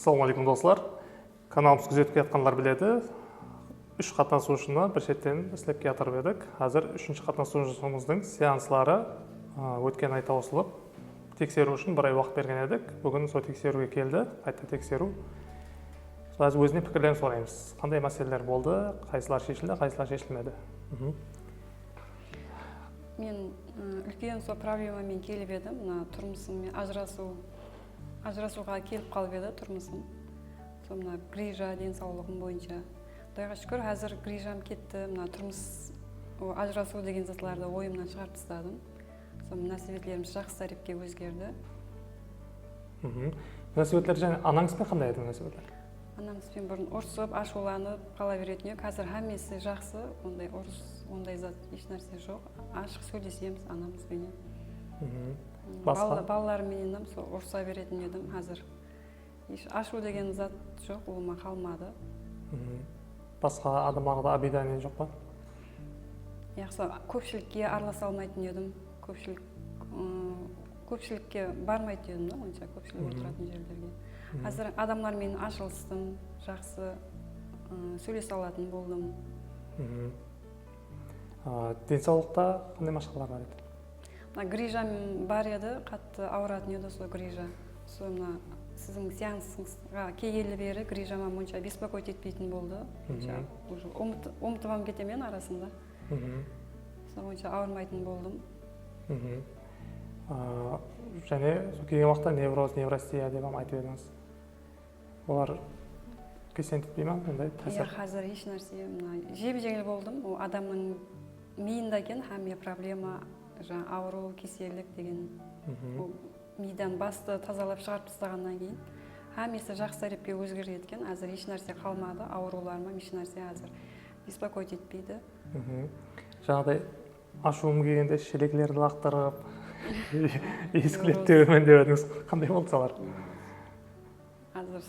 Ассалаумағалейкум достар. Каналымыз күзетіп жатқандар біледі. 3 қатынасушыны бір шеттен істеп жатырып едік. Қазір 3-ші қатынасушымыздың сеанслары өткен айта қосылып, тексеру үшін бір ай уақыт берген едік. Бүгін сол тексеруге келді, қайта тексеру. Біз өзіне пікірлерін сұраймыз. Қандай мәселелер болды, қайсылар шешілді, қайсылар шешілмеді. Мен үлкен сол проблемамен келіп едім, тұрмысыммен ажырасуға келіп қалып еді тұрмысым. Мына грижа денсаулығым бойынша. Құдайға шүкір, қазір грижам кетті. Мына тұрмыс ажырасу деген затларды ойымнан шығарып тастадым. Нәсібетлеріміз жақсы тарепке өзгерді. Нәсібетлер және анаңызбен қандай еді нәсібетлер? Анамызбен бұрын ұрсып, ашуланып қала беретін еді. Қазір әмесі жақсы, ондай ұрыс, ондай зат еш нәрсе жоқ. Ашық сөйлесеміз анамызбен. Балаларыммен ұрса беретін едім қазір. Ашу деген зат жоқ, олма қалмады. Басқа адамға обидание жоқ па? Яқсы, көпшілікке араласа алмайтын едім. Көпшілікке бармайтын едім, онша көпшілік отыратын жерлерге. Қазір адамдармен ашылыстым, жақсы сөйлесе алатын болдым. Денсаулықта қандай машақалар бар еді? Грижам бар еді, қатты ауыратын еді сол грижа. Соны сіздің сеансыңызға келгелі бері грижама мұнша беспокоить етпейтін болды. Ұмытывам кетемен арасында. Сонша ауырмайтын болдым. Және келген уақытта невроз, неврастия деп айтып едіңіз. Олар кесентітпей ма? Қазір еш нәрсе. Жеп-жеңіл болдым. Адамның миында екен һәм проблема, ауру, кеселік деген. Мидан басты тазалап шығарып тастағаннан кейін әмесі жақсы тарепке өзгерді еткен. Әзір еш нәрсе қалмады, ауруларыма еш нәрсе әзір беспокоить етпейді. Жаңағыдай ашуым келгенде шелеклерді лақтырып, ескілеп теумен деп едіңіз. Қандай болды солар? Әзір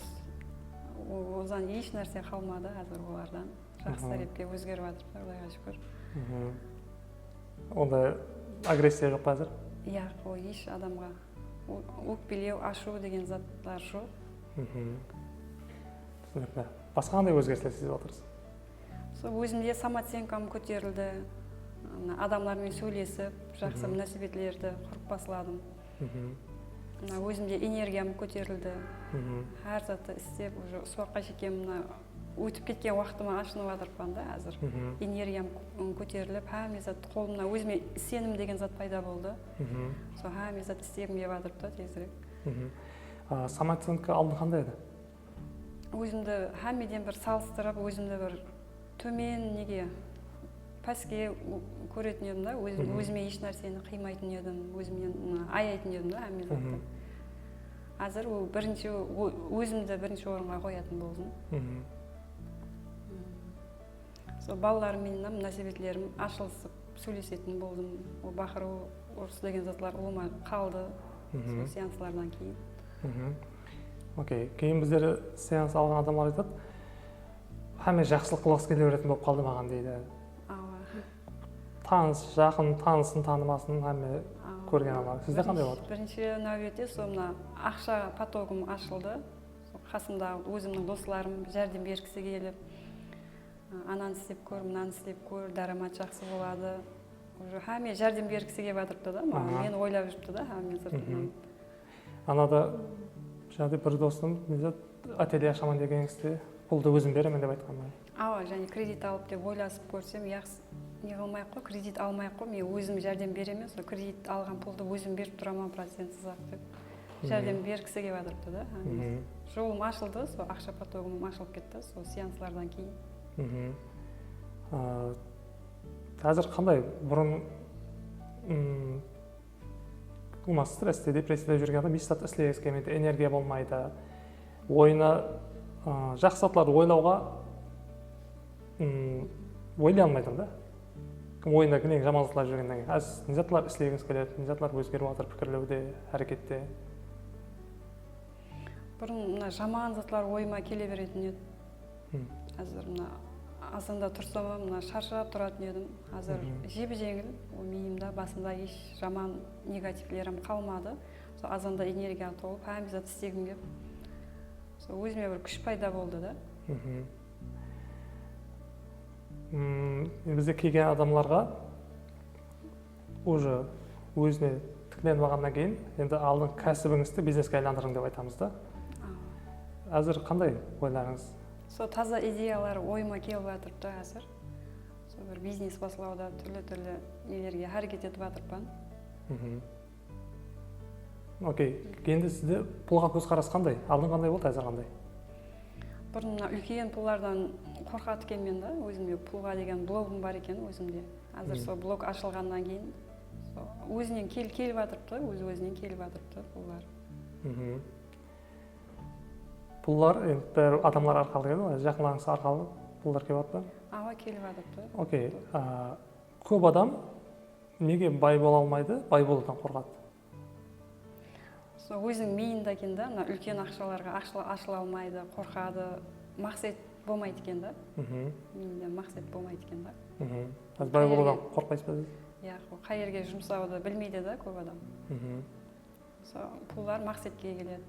одан еш нәрсе қалмады, әзір олардан жақсы тарепке өзгеріп жатыр, Құдайға шүкір. Онда агрессия жоқ па әзір? Еш адамға өкпелеу, ашу деген заттар жоқ. Түсінікті. Басқа қандай өзгерістер сезіп отырсыз? Өзімде самооценкам көтерілді. Адамдармен сөйлесіп, жақсы нәсібетлерді құрып басыладым. Өзімде энергиям көтерілді. Әр затты істеп, суаққа шекем, өтіп кеткен уақытыма ашынып жатырмын да әзір. Энергиям көтеріліп, әме зат қолымна өзіме сенім деген зат пайда болды. Сол әме зат істегім келіп жатырып та тезірек. Самооценка алдын қандай еді? Өзімді әмеден бір салыстырып, өзімді бір төмен неге пәске көретін едім да, өзіме еш нәрсені қимайтын едім, өзімнен аяйтын едім да әме затты. Әзір өзімді бірінші орынға қоятын болдым. Балаларыммен нәсібетлерім ашылысып сөйлесетін болдым. Бақыру, ұрыс деген затлар олма қалды сеанслардан кейін. Окей, кейін біздер сеанс алған адамдар айтады, әме жақсылық қылғысы келе беретін болып қалды маған дейді. Таныс, жақын, танысын, танымасын әме көрген адамдар. Сізде қандай болады? Бірінші нәубетте соңына ақша потогым ашылды. Қасымда өзімнің достарым жәрдем бергісі келіп, ананы істеп көр, мынаны істеп көр, дарамат жақсы болады. Әме жәрдем бергісі келіп жатырыпты да, мен ойлап жүріпті да, әме сыртынан. Анада жаңағыдай бір достым, ателье ашаман деген кісі, пұлды өзім беремін деп айтқан. Және кредит алып деп ойласып көрсем, не қылмай-ақ қой, кредит алмай-ақ қой, мен өзім жәрдем беремін, сол кредит алған пұлды өзім беріп тұрамын процентсіз ақ деп. Жәрдем бергісі келіп жатырыпты да. Жолым ашылды, сол ақша потогым ашылып кетті, сол сеанслардан кейін. Қазір қандай бұрын стресте, депрессияда жүрген адам еш зат істегісі келмейді, энергия болмайды. Ойына жақсы затларды ойлауға ойлай алмайды да. Ойында кілең жаман затлар жүргеннен кейін. Не затлар істегіңіз келеді, не затлар өзгеріп жатыр пікірлеуде, әрекетте? Бұрын жаман затлар ойыма келе беретін еді. Әзір азанда тұрсам, шаршап тұратын едім. Қазір жеп-жеңіл, миымда, басында еш жаман негативлерім қалмады. Азанда энергия толып, әміз зат істегім келіп. сол өзіме бір күш пайда болды да. Бізде келген адамларға уже өзіне тікіленіп алғаннан кейін енді алдын кәсібіңізді бизнеске айналдырың деп айтамыз да. Әзір қандай ойларыңыз? Сол таза идеялар ойыма келіп жатыр да әзір. Сол бір бизнес бастауда түрлі нелерге әрекет етіп жатырмын. Окей, енді сізде пұлға көзқарас қандай? Алдын қандай болды, әзір қандай? Бұрын үлкен пұлдардан қорқады екенмін да, өзімде пұлға деген блогым бар екен өзімде. Әзір сол блог ашылғаннан кейін өзінен келіп жатырды, өзінен келіп жатырды пұллар. Пұллар бәрі адамлар арқылы келеді ме? Жақындарыңыз арқылы пұлдар келіп жатыр ма? Ава келіп жатырды. Окей, көп адам неге бай бола алмайды, бай болудан қорқады? Сол өзінің миында екен да, үлкен ақшаларға ашыла алмайды, қорқады, мақсат болмайды екен да. Миында мақсат болмайды екен да. Сіз бай болудан қорқпайсыз ба? Иә, қай жерге жұмсауды білмейді да көп адам. Сол пұлдар мақсатқа келеді.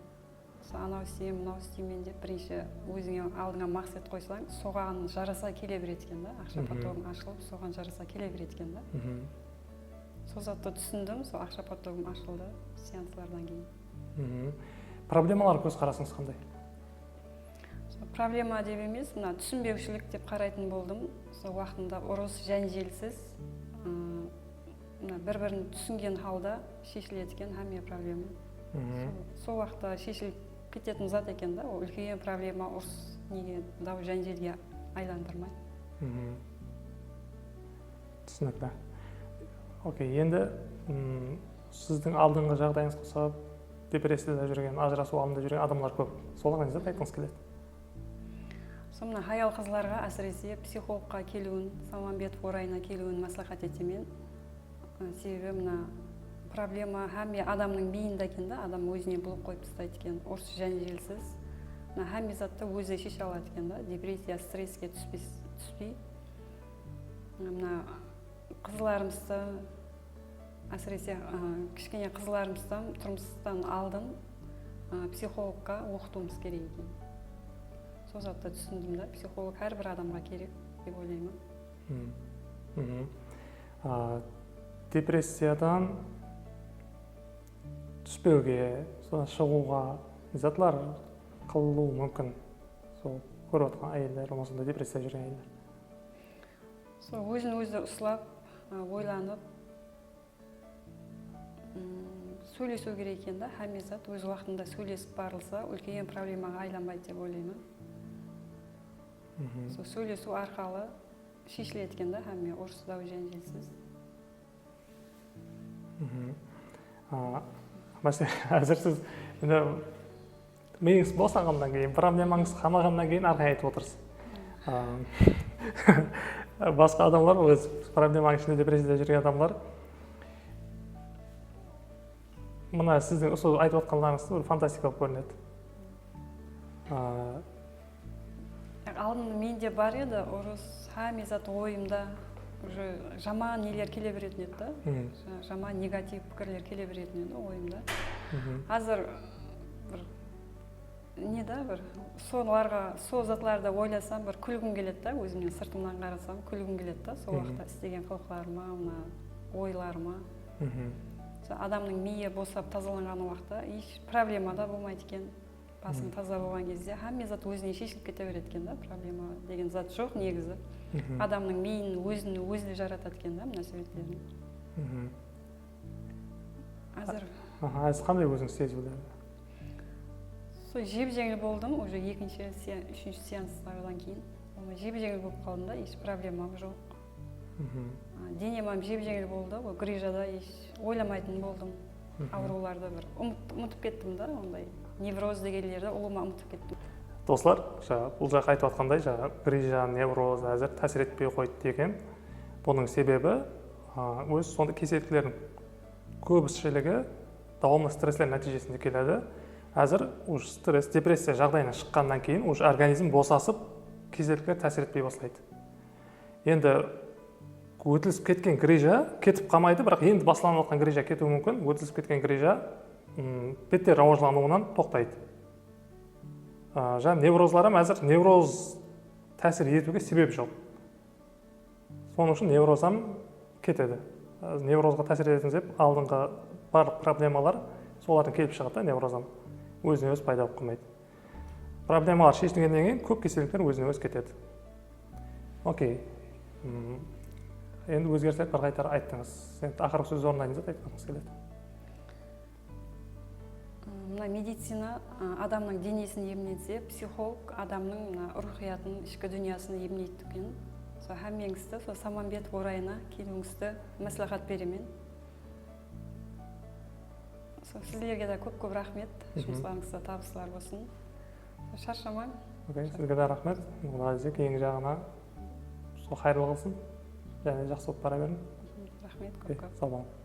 Сол анау істеймін, мынау істеймін деп бірінші өзіңе алдыңа мақсат қойсаң, соған жараса келе береді екен да. Ақша потогың ашылып, соған жараса келе береді екен да. Сол затты түсіндім, сол ақша потогым ашылды сеанслардан кейін. Проблемалар көзқарасыңыз қандай? Проблема деп емес, түсінбеушілік деп қарайтын болдым. Сол уақытында ұрыс жәнжелсіз, бір-бірін түсінген халда шешіледі екен әмме проблема. Сол уақытта шешіліп кететін зат екен да, ол үлкен проблема ұрыс неге дау жәнжелге айландырмайды. Түсінікті. Окей, енді сіздің алдыңғы жағдайыңыз қоса депрессияда жүрген, ажырасу алдында жүрген адамлар көп. Соларға не зат айтқыңыз келеді? Сол аял қызларға әсіресе психологқа келуін, Саманбетов орайына келуін мәслихат етемін. Себебі проблема әмме адамның миында екен да, адам өзіне блок қойып тастайды екен, ұрыс жәнжелсіз. Әмме затты өзі шеше алады екен да, депрессия, стресске түспей. Қызларымызды, әсіресе кішкене қызларымыздан тұрмыстан алдын психологқа оқытуымыз керек екен. Сол затты түсіндім да, психолог әрбір адамға керек деп ойлаймын. Депрессиядан түспеуге, шығуға затлар қылуы мүмкін. Сол көріп отқан әйелдер, болмасында депрессия жүрген әйелдер. Сол өзін-өзі ұслап, ойланып, сөйлесу керек екен да, әмме зат өз уақытында сөйлесіп барылса, үлкен проблемаға айланбайды деп ойлаймын. Сол сөйлесу арқылы шешіледі екен да, әмме ұрыс дау жәнжелсіз. Әзір сіз миыңыз босағаннан кейін, проблемаңыз қамағаннан кейін арқай айтып отырсыз. Басқа адамлар, өз проблеманың ішінде депрессияда жүрген адамлар, мына сіздің айтып отқандарыңыз фантастикалық көрінеді. Алдында менде бар еді, ұрыс, әмме зат ойымда уже жаман нелер келе беретін еді да, жаман негатив пікірлер келе беретін еді ойымда. Азыр сол затларды ойласам, бір күлгім келеді да, өзімнен сыртымнан қарасам, күлгім келеді да, сол уақытта істеген қылықтарыма, ойларыма. Адамның миы босап тазаланған уақытта еш проблема да болмайды екен. Басың таза болған кезде, әмме зат өзіне шешіліп кете береді екен да, проблема деген зат жоқ негізі. Адамның миын өзі жаратады екен да, мына себептерін. Әзір қандай өзіңіз сезулер? Сол жеп-жеңіл болдым, уже екінші, үшінші сеанстардан кейін. Жеп-жеңіл болып қалдым да, еш проблемам жоқ. Денемам жеп-жеңіл болды, грижада еш ойламайтын болдым. Ауруларды бір ұмытып кеттім да, ондай невроз дегендерді ұлыма ұмытып кеттім. Достар, бұл жақ айтып отқандай, грижа, невроз әзір тәсір етпей қойды деген. Бұның себебі өз сонда кеселдіктердің көбісшілігі давамды стресслер нәтижесінде келеді. Әзір стресс, депрессия жағдайына шыққаннан кейін организм босасып, кеселдіктер тәсір етпей бастайды. Енді өтілісіп кеткен грижа кетіп қалмайды, бірақ енді басыланып жатқан грижа кетуі мүмкін. Өтілісіп кеткен грижа беттер рауажлануынан тоқтайды. жаңа неврозларым әзір невроз тәсір етуге себеп жоқ. Соның үшін неврозам кетеді. Неврозға тәсір ететін деп алдыңғы барлық проблемалар солардың келіп шығады, неврозам өзіне өз пайда болып қоймайды. Проблемалар шешілгеннен кейін көп кеселіктер өзіне өз кетеді. Окей. Енді өзгерсек бір қайтара айттыңыз. Енді ақырғы сөз орындайын деп айтқыңыз келеді. Мына медицина адамның денесін емдесе, психолог адамның рухиятын, ішкі дүниясын емдейді екен. Сол һәммеңізді, сол Самамбетов орайына келуіңізді мәслихат беремін. Сіздерге де көп рахмет. Жұмыстарыңызда табыстар болсын. Шаршамайын. Сізге де рахмет. Ең жағына сол қайырлы қылсын. Және жақсы болып бара беріңіз. Рахмет көп. Сау болыңыз.